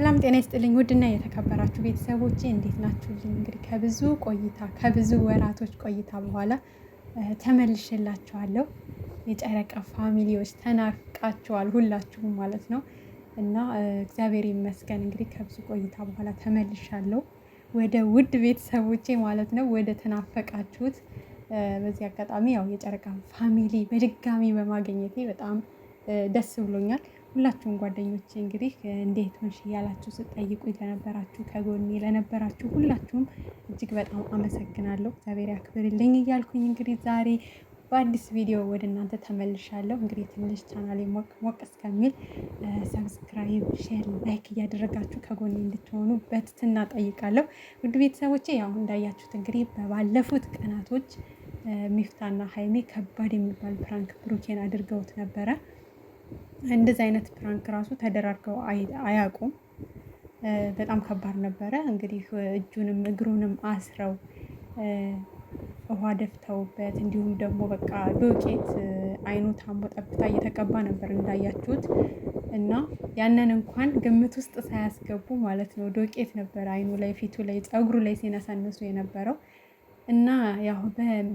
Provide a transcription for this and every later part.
ሰላም ጤና ይስጥልኝ ውድና የተከበራችሁ ቤተሰቦቼ እንዴት ናችሁልኝ? እንግዲህ ከብዙ ወራቶች ቆይታ በኋላ ተመልሼላችኋለሁ። የጨረቃ ፋሚሊዎች ተናፍቃችኋል ሁላችሁም ማለት ነው። እና እግዚአብሔር ይመስገን እንግዲህ ከብዙ ቆይታ በኋላ ተመልሻለሁ ወደ ውድ ቤተሰቦቼ ማለት ነው፣ ወደ ተናፈቃችሁት። በዚህ አጋጣሚ ያው የጨረቃ ፋሚሊ በድጋሚ በማግኘቴ በጣም ደስ ብሎኛል። ሁላችሁም ጓደኞቼ እንግዲህ እንዴት ሆንሽ እያላችሁ ስትጠይቁኝ ለነበራችሁ፣ ከጎኔ ለነበራችሁ ሁላችሁም እጅግ በጣም አመሰግናለሁ። እግዚአብሔር ያክብርልኝ እያልኩኝ እንግዲህ ዛሬ በአዲስ ቪዲዮ ወደ እናንተ ተመልሻለሁ። እንግዲህ ትንሽ ቻናሌ ሞቅ እስከሚል ሰብስክራይብ፣ ሼር፣ ላይክ እያደረጋችሁ ከጎኔ እንድትሆኑ በትህትና ጠይቃለሁ። ውድ ቤተሰቦቼ ያው እንዳያችሁት እንግዲህ ባለፉት ቀናቶች ሚፍታና ሀይሜ ከባድ የሚባል ፕራንክ ብሩኬን አድርገውት ነበረ። እንደዚህ አይነት ፕራንክ ራሱ ተደራርገው አያውቁም። በጣም ከባድ ነበረ። እንግዲህ እጁንም እግሩንም አስረው ውሃ ደፍተውበት፣ እንዲሁም ደግሞ በቃ ዶቄት አይኑ ታሞ ጠብታ እየተቀባ ነበር እንዳያችሁት። እና ያንን እንኳን ግምት ውስጥ ሳያስገቡ ማለት ነው ዶቄት ነበር አይኑ ላይ፣ ፊቱ ላይ፣ ፀጉሩ ላይ ሲነሳነሱ የነበረው። እና ያው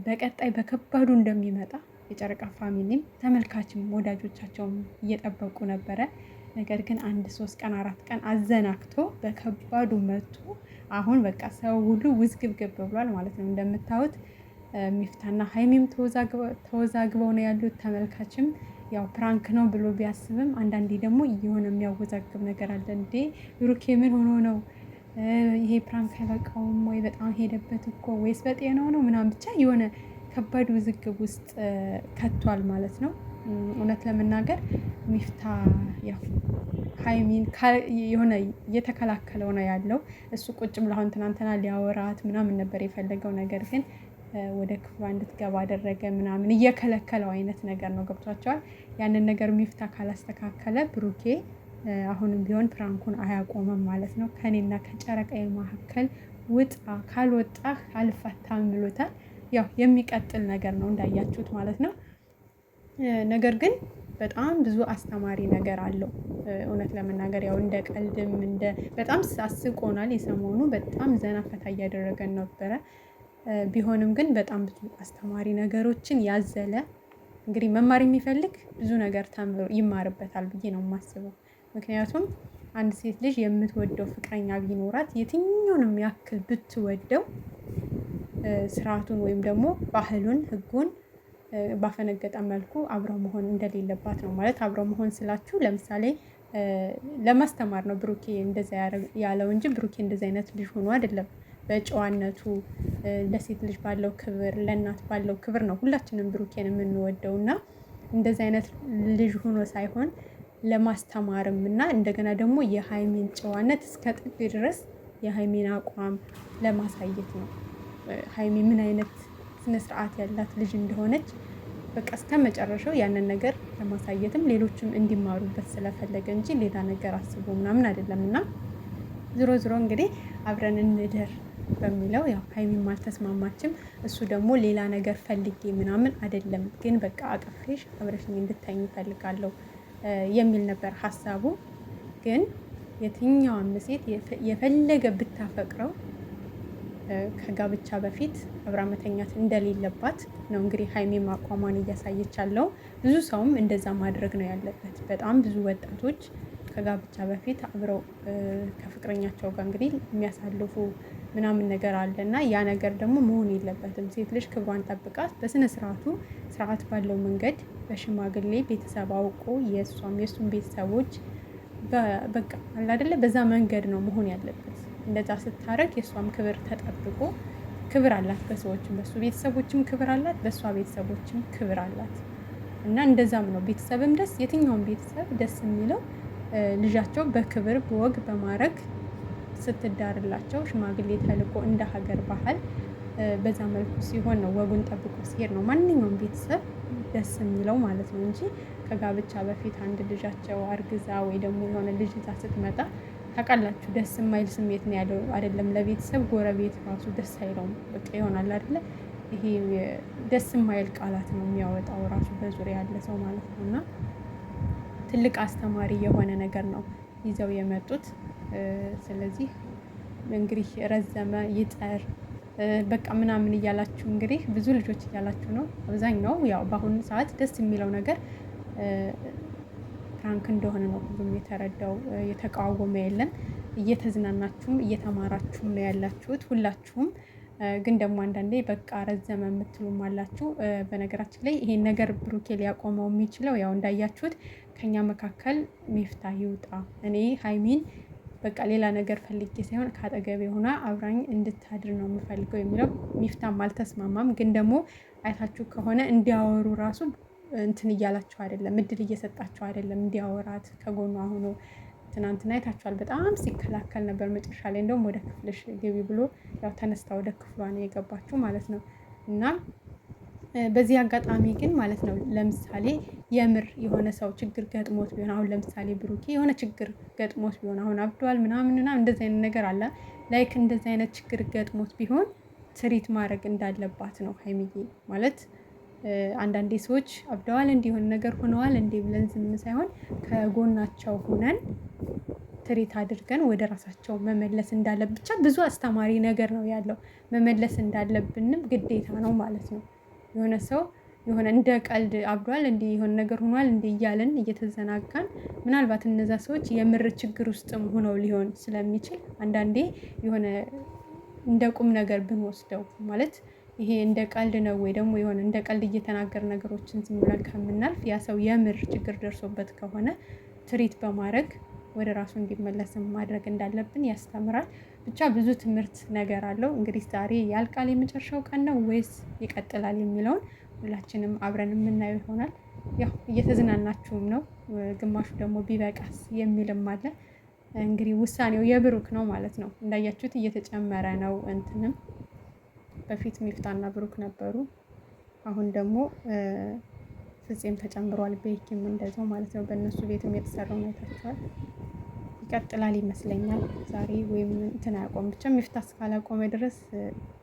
በቀጣይ በከባዱ እንደሚመጣ የጨረቃ ፋሚሊም ተመልካችም ወዳጆቻቸውም እየጠበቁ ነበረ። ነገር ግን 1-3 ቀን 4 ቀን አዘናክቶ በከባዱ መጥቶ አሁን በቃ ሰው ሁሉ ውዝግብግብ ብሏል ማለት ነው። እንደምታዩት ሚፍታና ሀይሚም ተወዛግበው ነው ያሉት። ተመልካችም ያው ፕራንክ ነው ብሎ ቢያስብም አንዳንዴ ደግሞ የሆነ የሚያወዛግብ ነገር አለ። እንዴ ብሩኬ ምን ሆኖ ነው ይሄ ፕራንክ አይበቃውም ወይ? በጣም ሄደበት እኮ ወይስ በጤናው ነው ምናምን፣ ብቻ የሆነ ከባድ ውዝግብ ውስጥ ከቷል ማለት ነው። እውነት ለመናገር ሚፍታ ያው ሀይሚን የሆነ እየተከላከለው ነው ያለው። እሱ ቁጭ ብሎ አሁን ትናንትና ሊያወራት ምናምን ነበር የፈለገው፣ ነገር ግን ወደ ክፍሏ እንድትገባ አደረገ ምናምን፣ እየከለከለው አይነት ነገር ነው። ገብቷቸዋል። ያንን ነገር ሚፍታ ካላስተካከለ ብሩኬ አሁንም ቢሆን ፕራንኩን አያቆመም ማለት ነው። ከኔና ከጨረቃዬ መካከል ውጣ፣ ካልወጣህ አልፋታም ብሎታል። ያው የሚቀጥል ነገር ነው እንዳያችሁት ማለት ነው። ነገር ግን በጣም ብዙ አስተማሪ ነገር አለው። እውነት ለመናገር ያው እንደ ቀልድም በጣም አስቆናል። የሰሞኑ በጣም ዘና ፈታ እያደረገን ነበረ። ቢሆንም ግን በጣም ብዙ አስተማሪ ነገሮችን ያዘለ፣ እንግዲህ መማር የሚፈልግ ብዙ ነገር ተምሮ ይማርበታል ብዬ ነው የማስበው። ምክንያቱም አንድ ሴት ልጅ የምትወደው ፍቅረኛ ቢኖራት የትኛውንም ያክል ብትወደው ስርዓቱን ወይም ደግሞ ባህሉን፣ ህጉን ባፈነገጠ መልኩ አብረው መሆን እንደሌለባት ነው። ማለት አብረው መሆን ስላችሁ ለምሳሌ ለማስተማር ነው ብሩኬ እንደዛ ያለው እንጂ ብሩኬ እንደዛ አይነት ልጅ ሆኖ አይደለም። በጨዋነቱ ለሴት ልጅ ባለው ክብር፣ ለእናት ባለው ክብር ነው ሁላችንም ብሩኬን የምንወደው። እና እንደዛ አይነት ልጅ ሆኖ ሳይሆን ለማስተማርም እና እንደገና ደግሞ የሀይሚን ጨዋነት እስከ ጥግ ድረስ የሀይሚን አቋም ለማሳየት ነው። ሀይሚ ምን አይነት ስነ ስርዓት ያላት ልጅ እንደሆነች በቃ እስከ መጨረሻው ያንን ነገር ለማሳየትም ሌሎችም እንዲማሩበት ስለፈለገ እንጂ ሌላ ነገር አስቦ ምናምን አይደለም። እና ዝሮ ዝሮ እንግዲህ አብረን እንደር በሚለው ያው ሀይሚም አልተስማማችም። እሱ ደግሞ ሌላ ነገር ፈልጌ ምናምን አይደለም፣ ግን በቃ አቅፌሽ አብረሽኝ እንድታኝ እፈልጋለሁ የሚል ነበር ሀሳቡ። ግን የትኛዋም ሴት የፈለገ ብታፈቅረው ከጋብቻ በፊት አብራ መተኛት እንደሌለባት ነው እንግዲህ ሀይሜም አቋሟን እያሳየች ያለው። ብዙ ሰውም እንደዛ ማድረግ ነው ያለበት። በጣም ብዙ ወጣቶች ከጋብቻ በፊት አብረው ከፍቅረኛቸው ጋር እንግዲህ የሚያሳልፉ ምናምን ነገር አለ እና ያ ነገር ደግሞ መሆን የለበትም። ሴት ልጅ ክብሯን ጠብቃት በስነ ስርዓቱ ስርዓት ባለው መንገድ በሽማግሌ ቤተሰብ አውቆ የእሱም ቤተሰቦች በቃ አለ አይደለ፣ በዛ መንገድ ነው መሆን ያለበት። እንደዛ ስታረግ የእሷም ክብር ተጠብቆ፣ ክብር አላት በሰዎችም፣ በሱ ቤተሰቦችም ክብር አላት፣ በእሷ ቤተሰቦችም ክብር አላት። እና እንደዛም ነው ቤተሰብም የትኛውም ቤተሰብ ደስ የሚለው ልጃቸው በክብር በወግ በማድረግ ስትዳርላቸው ሽማግሌ ተልቆ እንደ ሀገር ባህል በዛ መልኩ ሲሆን ነው፣ ወጉን ጠብቆ ሲሄድ ነው ማንኛውም ቤተሰብ ደስ የሚለው ማለት ነው። እንጂ ከጋብቻ በፊት አንድ ልጃቸው አርግዛ ወይ ደግሞ የሆነ ልጅ ይዛ ስትመጣ ታውቃላችሁ ደስ የማይል ስሜት ነው ያለው አይደለም። ለቤተሰብ ጎረቤት ራሱ ደስ አይለውም። በቃ ይሆናል አይደለ፣ ይሄ ደስ የማይል ቃላት ነው የሚያወጣው ራሱ በዙሪያ ያለ ሰው ማለት ነው። እና ትልቅ አስተማሪ የሆነ ነገር ነው ይዘው የመጡት። ስለዚህ እንግዲህ ረዘመ ይጠር በቃ ምናምን እያላችሁ እንግዲህ ብዙ ልጆች እያላችሁ ነው። አብዛኛው ያው በአሁኑ ሰዓት ደስ የሚለው ነገር ፕራንክ እንደሆነ ነው ሁሉም የተረዳው። የተቃወመ የለም። እየተዝናናችሁም እየተማራችሁም ነው ያላችሁት ሁላችሁም። ግን ደግሞ አንዳንዴ በቃ ረዘመ የምትሉም አላችሁ። በነገራችን ላይ ይሄን ነገር ብሩኬ ሊያቆመው የሚችለው ያው እንዳያችሁት ከኛ መካከል ሚፍታህ ይውጣ። እኔ ሀይሚን በቃ ሌላ ነገር ፈልጌ ሳይሆን ከአጠገቤ ሆና አብራኝ እንድታድር ነው የምፈልገው የሚለው ሚፍታም አልተስማማም። ግን ደግሞ አይታችሁ ከሆነ እንዲያወሩ ራሱ እንትን እያላቸው አይደለም፣ እድል እየሰጣቸው አይደለም እንዲያወራት ከጎኗ ሆኖ። ትናንትና አይታችኋል፣ በጣም ሲከላከል ነበር። መጨረሻ ላይ እንደውም ወደ ክፍልሽ ግቢ ብሎ ያው ተነስታ ወደ ክፍሏ ነው የገባችው ማለት ነው። እና በዚህ አጋጣሚ ግን ማለት ነው ለምሳሌ የምር የሆነ ሰው ችግር ገጥሞት ቢሆን አሁን ለምሳሌ ብሩኬ የሆነ ችግር ገጥሞት ቢሆን አሁን አብዷል ምናምንና እንደዚህ አይነት ነገር አለ ላይክ እንደዚህ አይነት ችግር ገጥሞት ቢሆን ትሪት ማድረግ እንዳለባት ነው ሀይሚዬ ማለት አንዳንዴ ሰዎች አብደዋል እንዲሆን ነገር ሆነዋል እንዴ ብለን ዝም ሳይሆን ከጎናቸው ሆነን ትሪት አድርገን ወደ ራሳቸው መመለስ እንዳለብን ብቻ ብዙ አስተማሪ ነገር ነው ያለው። መመለስ እንዳለብንም ግዴታ ነው ማለት ነው። የሆነ ሰው የሆነ እንደ ቀልድ አብዷል እንዲህ የሆነ ነገር ሆኗል እንዲህ እያለን እየተዘናጋን ምናልባት እነዛ ሰዎች የምር ችግር ውስጥም ሆነው ሊሆን ስለሚችል አንዳንዴ የሆነ እንደ ቁም ነገር ብንወስደው ማለት ይሄ እንደ ቀልድ ነው ወይ ደግሞ የሆነ እንደ ቀልድ እየተናገር ነገሮችን ዝም ብለን ከምናልፍ ያ ሰው የምር ችግር ደርሶበት ከሆነ ትሪት በማድረግ ወደ ራሱ እንዲመለስም ማድረግ እንዳለብን ያስተምራል። ብቻ ብዙ ትምህርት ነገር አለው። እንግዲህ ዛሬ ያልቃል የመጨረሻው ቀን ነው ወይስ ይቀጥላል የሚለውን ሁላችንም አብረን የምናየው ይሆናል። ያው እየተዝናናችሁም ነው፣ ግማሹ ደግሞ ቢበቃስ የሚልም አለ። እንግዲህ ውሳኔው የብሩክ ነው ማለት ነው። እንዳያችሁት እየተጨመረ ነው። እንትንም በፊት ሚፍታና ብሩክ ነበሩ። አሁን ደግሞ ፍፄም ተጨምሯል። ቤኪም እንደዛው ማለት ነው። በእነሱ ቤትም የተሰራው አይታችኋል። ይቀጥላል ይመስለኛል ዛሬ ወይም እንትን አያቆም ብቻ ሚፍታህ እስካላቆመ ድረስ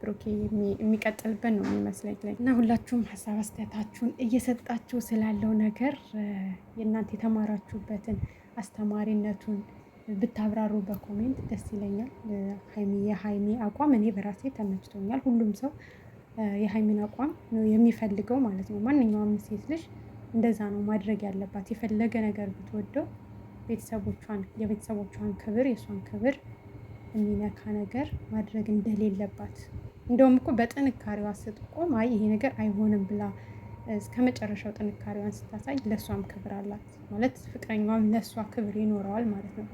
ብሩኬ የሚቀጥልበት ነው የሚመስለኝ። እና ሁላችሁም ሀሳብ አስተያየታችሁን እየሰጣችሁ ስላለው ነገር የእናንተ የተማራችሁበትን አስተማሪነቱን ብታብራሩ በኮሜንት ደስ ይለኛል። የሀይሚ አቋም እኔ በራሴ ተመችቶኛል። ሁሉም ሰው የሀይሚን አቋም ነው የሚፈልገው ማለት ነው። ማንኛውም ሴት ልጅ እንደዛ ነው ማድረግ ያለባት። የፈለገ ነገር ብትወደው የቤተሰቦቿን ክብር የእሷን ክብር የሚነካ ነገር ማድረግ እንደሌለባት እንደውም እኮ በጥንካሬዋ ስትቆም አይ ይሄ ነገር አይሆንም ብላ እስከ መጨረሻው ጥንካሬዋን ስታሳይ ለእሷም ክብር አላት ማለት ፍቅረኛዋም ለእሷ ክብር ይኖረዋል ማለት ነው።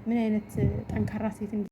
ምን አይነት ጠንካራ ሴት